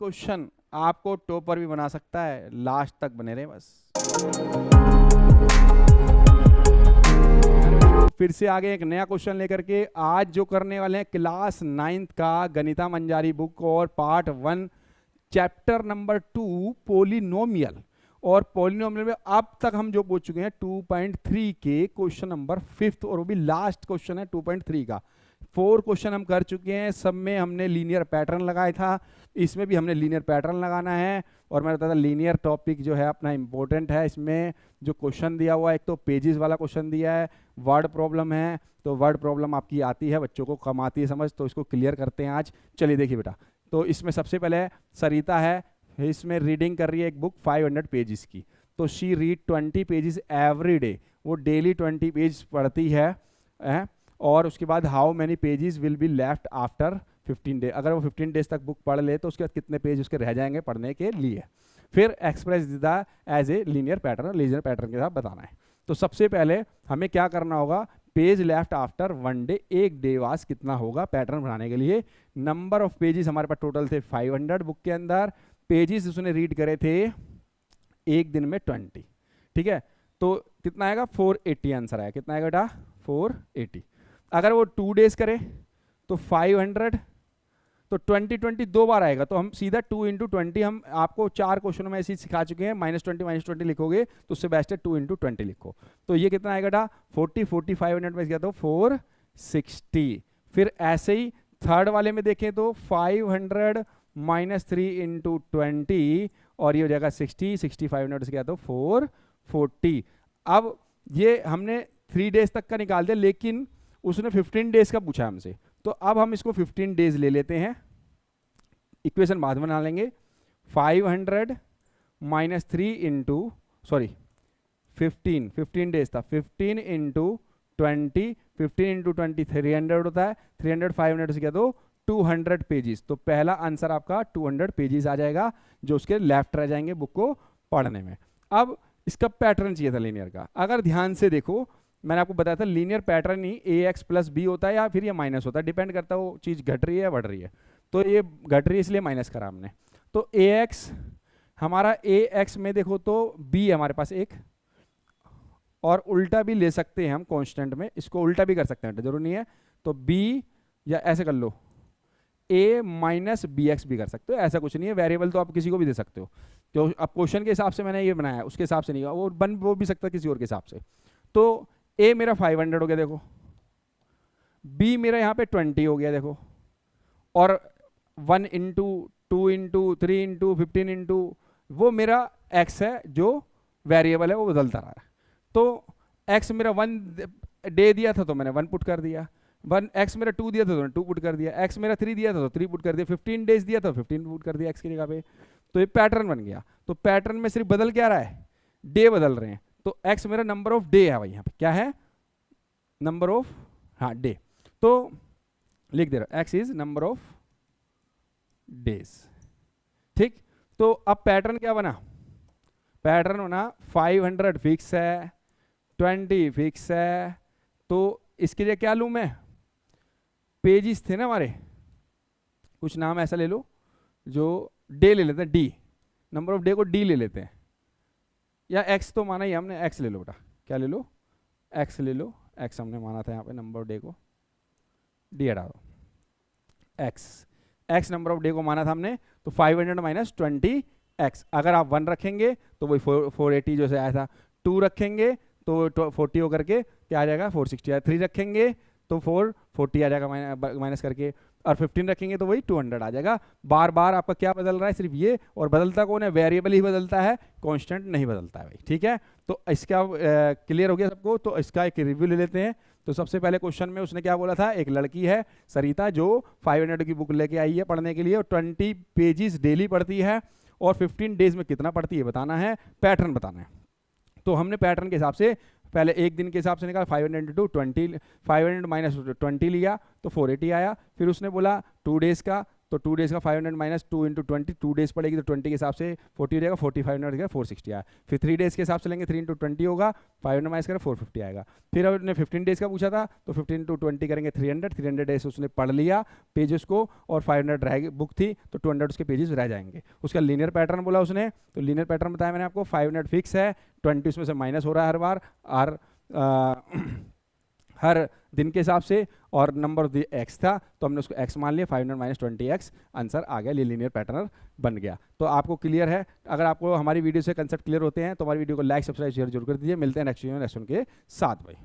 Question आपको topper भी बना सकता है, लास्ट तक बने रहे बस। फिर से आगे एक नया क्वेश्चन लेकर के आज जो करने वाले हैं क्लास 9th का गणिता मंजारी बुक और पार्ट 1 चैप्टर नंबर 2 पॉलिनोमियल। और पॉलिनोमियल में अब तक हम जो पूछ चुके हैं 2.3 के क्वेश्चन नंबर 5th, और वो भी लास्ट क्वेश्चन है 2.3 का। 4 क्वेश्चन हम कर चुके हैं, सब में हमने लीनियर पैटर्न लगाया था, इसमें भी हमने लीनियर पैटर्न लगाना है। और मैंने बताया था लीनियर टॉपिक जो है अपना इंपॉर्टेंट है। इसमें जो क्वेश्चन दिया हुआ है, एक तो पेजेस वाला क्वेश्चन दिया है, वर्ड प्रॉब्लम है, तो वर्ड प्रॉब्लम आपकी आती है, बच्चों को कम आती है समझ, तो इसको क्लियर करते हैं आज। चलिए देखिए बेटा, तो इसमें सबसे पहले सरिता है, इसमें रीडिंग कर रही है एक बुक 500 पेजेस की, तो she read 20 pages every day, वो डेली 20 पेज पढ़ती है। और उसके बाद how many pages will be left after 15 day, अगर वो 15 डेज तक बुक पढ़ ले तो उसके बाद कितने पेज उसके रह जाएंगे पढ़ने के लिए। फिर express the as a linear pattern, linear pattern के साथ बताना है। तो सबसे पहले हमें क्या करना होगा, पेज लेफ्ट आफ्टर 1 डे, एक डे वास कितना होगा पैटर्न बनाने के लिए। नंबर ऑफ पेजेस हमारे पास टोटल थे 500 बुक के अंदर, पेजेस उसने रीड करे थे एक दिन में 20, ठीक है, तो कितना आएगा 480 आंसर आया। कितना आएगा बेटा 480। अगर वो 2 डेज करे तो 500, तो 20 दो बार आएगा, तो हम सीधा 2 × 20, हम आपको 4 क्वेश्चनों में ऐसे सिखा चुके हैं, -20 लिखोगे तो उससे बेस्ट है 2 × 20 लिखो। तो ये कितना आएगा बेटा 40 500 में गया तो 460। फिर ऐसे ही थर्ड वाले में देखें तो 500 -3 × 20, और ये हो जाएगा 60, 500 से गया तो 440। अब ये हमने 3 डेज तक का निकाल दिया, लेकिन उसने 15 डेज का पूछा हमसे, तो अब हम इसको 15 डेज ले लेते हैं, इक्वेशन बाद में बना लेंगे। 500 -3 × 15 डेज था, 15 × 20, 15 × 20 300 होता है, 300 500 से क्या तो 200 पेजेस। तो पहला आंसर आपका 200 पेजेस आ जाएगा, जो उसके लेफ्ट रह जाएंगे बुक को पढ़ने में। अब इसका पैटर्न चाहिए था लीनियर का। अगर ध्यान से देखो, मैंने आपको बताया था लीनियर पैटर्न ही ax + b होता है या फिर ये माइनस होता है, डिपेंड करता है वो चीज़ घट रही है या बढ़ रही है। तो ये घट रही है इसलिए माइनस करा हमने। तो ax हमारा ax में देखो तो b है हमारे पास एक, और उल्टा भी ले सकते हैं हम कांस्टेंट में, इसको उल्टा भी कर सकते हैं, जरूर नहीं है। तो b या ऐसे कर लो a - bx भी कर सकते हो, ऐसा कुछ नहीं है। वेरिएबल तो आप किसी को भी दे सकते हो, तो अब क्वेश्चन के हिसाब से मैंने ये बनाया, उसके हिसाब से नहीं, वो भी सकता है किसी और के हिसाब से। तो a मेरा 500 हो गया देखो, b मेरा यहाँ पे 20 हो गया देखो, और 1 × 2 × 3 × 15 × वो मेरा x है जो वेरिएबल है, वो बदलता रहा है। तो x मेरा 1 डे दिया था तो मैंने 1 पुट कर दिया, x मेरा 2 दिया था तो मैंने 2 पुट कर दिया, x मेरा 3 दिया था तो 3 पुट कर दिया, 15 डेज दिया था तो 15 पुट कर दिया x की जगह पे। तो ये पैटर्न बन गया। तो पैटर्न में सिर्फ बदल क्या रहा है, डे बदल रहे हैं। तो x मेरा नंबर ऑफ डे है भाई, यहाँ पे क्या है नंबर ऑफ, हाँ डे, तो लिख दे रहा x is number of days, ठीक। तो अब पैटर्न क्या बना, पैटर्न बना 500 फिक्स है, 20 फिक्स है, तो इसके लिए क्या लूँ मैं, पेजेस थे ना हमारे, कुछ नाम ऐसा ले लो जो डे ले लेते हैं, डी, नंबर ऑफ डे को डी ले लेते हैं, या x तो माना ही हमने, x ले लो बेटा, क्या ले लो x ले लो, x हमने माना था यहाँ पे, नंबर ऑफ डे को डी हटा दो, x नंबर ऑफ डे को माना था हमने, तो 500 - 20x। अगर आप 1 रखेंगे तो वही 480 जो से आया था, 2 रखेंगे तो 40 होकर के क्या आ जाएगा 460 आया, 3 रखेंगे तो 440 आ जाएगा माइनस करके, और 15 रखेंगे तो वही 200 आ जाएगा। बार बार आपका क्या बदल रहा है, सिर्फ ये, और बदलता कौन है, वेरिएबल ही बदलता है, कांस्टेंट नहीं बदलता है भाई, ठीक है। तो इसका क्लियर हो गया सबको। तो इसका एक रिव्यू ले लेते हैं। तो सबसे पहले क्वेश्चन में उसने क्या बोला था, एक लड़की है सरिता जो 500 की बुक लेके आई है पढ़ने के लिए, और 20 पेजेस डेली पढ़ती है, और 15 डेज में कितना पढ़ती है बताना है, पैटर्न बताना है। तो हमने पैटर्न के हिसाब से पहले एक दिन के हिसाब से निकाला, 500 × 20, 500 - 20 लिया तो 480 आया। फिर उसने बोला 2 डेज का, तो 2 डेज का 500 माइनस 2 इंटू 20, 2 डेज पड़ेगी तो 20 के हिसाब से 40 हो जाएगा, 40 500 हो 460 आया। फिर 3 डेज के हिसाब से लेंगे, 3 इंटू 20 होगा, 500 माइनस करें 450 आएगा। फिर उसने 15 डेज का पूछा था तो 15 इंटू 20 करेंगे 300 डेज उसने पढ़ लिया पेजेस को, और 500 रह बुक थी तो 200 उसके पेजेस रह जाएंगे। उसका लीनियर पैटर्न बोला उसने, तो लीनियर पैटर्न बताया मैंने आपको, 500 फिक्स है, 20 उसमें से माइनस हो रहा है हर बार, हर दिन के हिसाब से, और नंबर ऑफ द एक्स था तो हमने उसको एक्स मान लिया, 500 माइनस 20x आंसर आ गया, लीनियर पैटर्न बन गया। तो आपको क्लियर है? अगर आपको हमारी वीडियो से कंसेप्ट क्लियर होते हैं तो हमारी वीडियो को लाइक सब्सक्राइब शेयर जरूर कर दीजिए। मिलते हैं नेक्स्ट वीडियो में नेक्स्ट के साथ भाई।